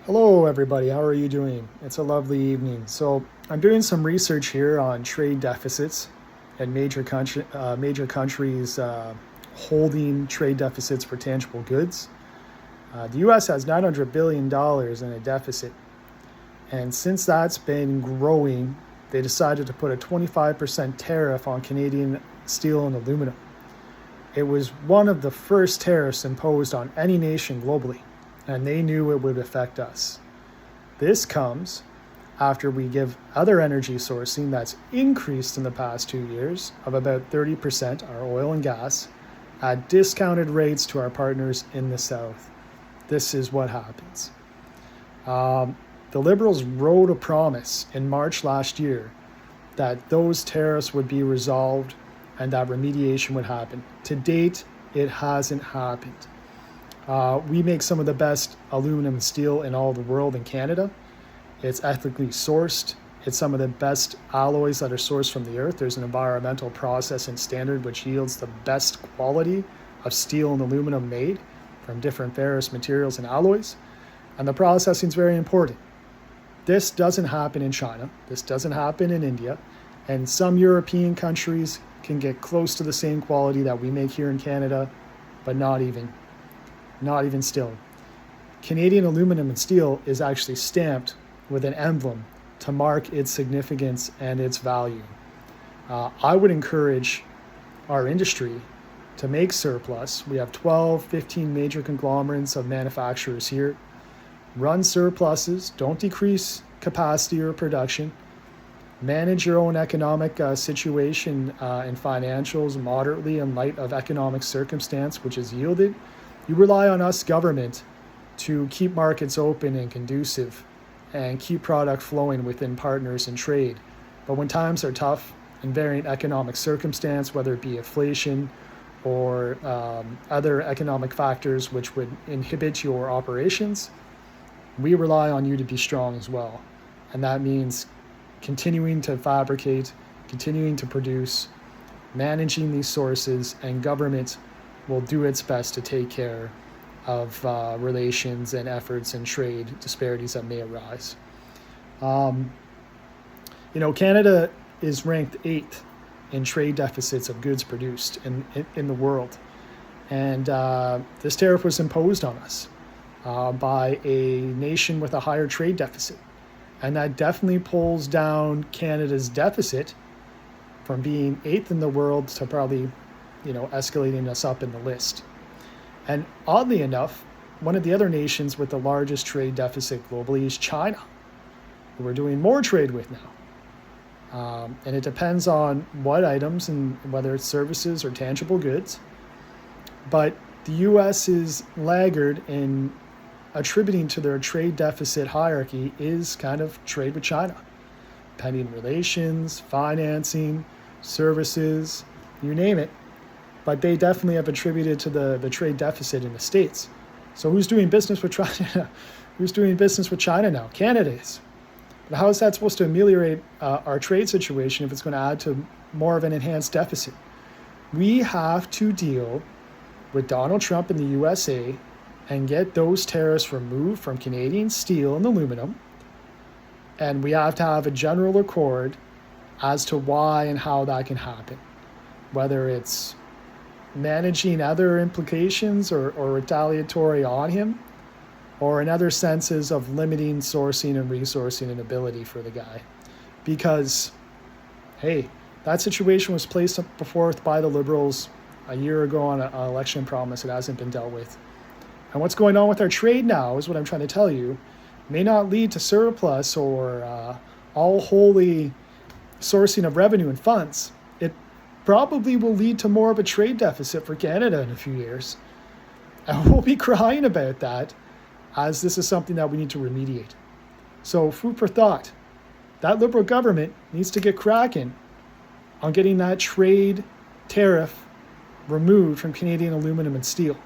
Hello, everybody. How are you doing? It's a lovely evening. So, I'm doing some research here on trade deficits and major countries holding trade deficits for tangible goods. The U.S. has $900 billion in a deficit, and since that's been growing, they decided to put a 25% tariff on Canadian steel and aluminum. It was one of the first tariffs imposed on any nation globally, and they knew it would affect us. This comes after we give other energy sourcing that's increased in the past 2 years of about 30%, our oil and gas, at discounted rates to our partners in the South. This is what happens. The Liberals wrote a promise in March last year that those tariffs would be resolved and that remediation would happen. To date, it hasn't happened. We make some of the best aluminum and steel in all the world in Canada. It's ethically sourced. It's some of the best alloys that are sourced from the earth. There's an environmental process and standard which yields the best quality of steel and aluminum made from different ferrous materials and alloys. And the processing is very important. This doesn't happen in China. This doesn't happen in India. And some European countries can get close to the same quality that we make here in Canada, but not even still. Canadian aluminum and steel is actually stamped with an emblem to mark its significance and its value. I would encourage our industry to make surplus. We have 12, 15 major conglomerates of manufacturers here. Run surpluses, don't decrease capacity or production. Manage your own economic situation and financials moderately in light of economic circumstance, which is yielded. You rely on us, government, to keep markets open and conducive and keep product flowing within partners and trade. But when times are tough and varying economic circumstance, whether it be inflation or other economic factors which would inhibit your operations, we rely on you to be strong as well. And that means continuing to fabricate, continuing to produce, managing these sources, and government will do its best to take care of relations and efforts and trade disparities that may arise. Canada is ranked 8th in trade deficits of goods produced in the world. And this tariff was imposed on us by a nation with a higher trade deficit. And that definitely pulls down Canada's deficit from being 8th in the world to probably escalating us up in the list. And oddly enough, one of the other nations with the largest trade deficit globally is China, who we're doing more trade with now. And it depends on what items and whether it's services or tangible goods. But the U.S. is laggard in attributing to their trade deficit hierarchy is kind of trade with China. Pending relations, financing, services, you name it. But they definitely have attributed to the trade deficit in the States. So who's doing business with China? Who's doing business with China now? Canada is. But how is that supposed to ameliorate our trade situation if it's going to add to more of an enhanced deficit? We have to deal with Donald Trump in the USA and get those tariffs removed from Canadian steel and aluminum. And we have to have a general accord as to why and how that can happen. Whether it's managing other implications or retaliatory on him, or in other senses of limiting sourcing and resourcing and ability for the guy. Because, hey, that situation was placed before by the Liberals a year ago on an election promise. It hasn't been dealt with. And what's going on with our trade now is what I'm trying to tell you, may not lead to surplus or all wholly sourcing of revenue and funds. It probably will lead to more of a trade deficit for Canada in a few years. And we'll be crying about that, as this is something that we need to remediate. So food for thought. That Liberal government needs to get cracking on getting that trade tariff removed from Canadian aluminum and steel.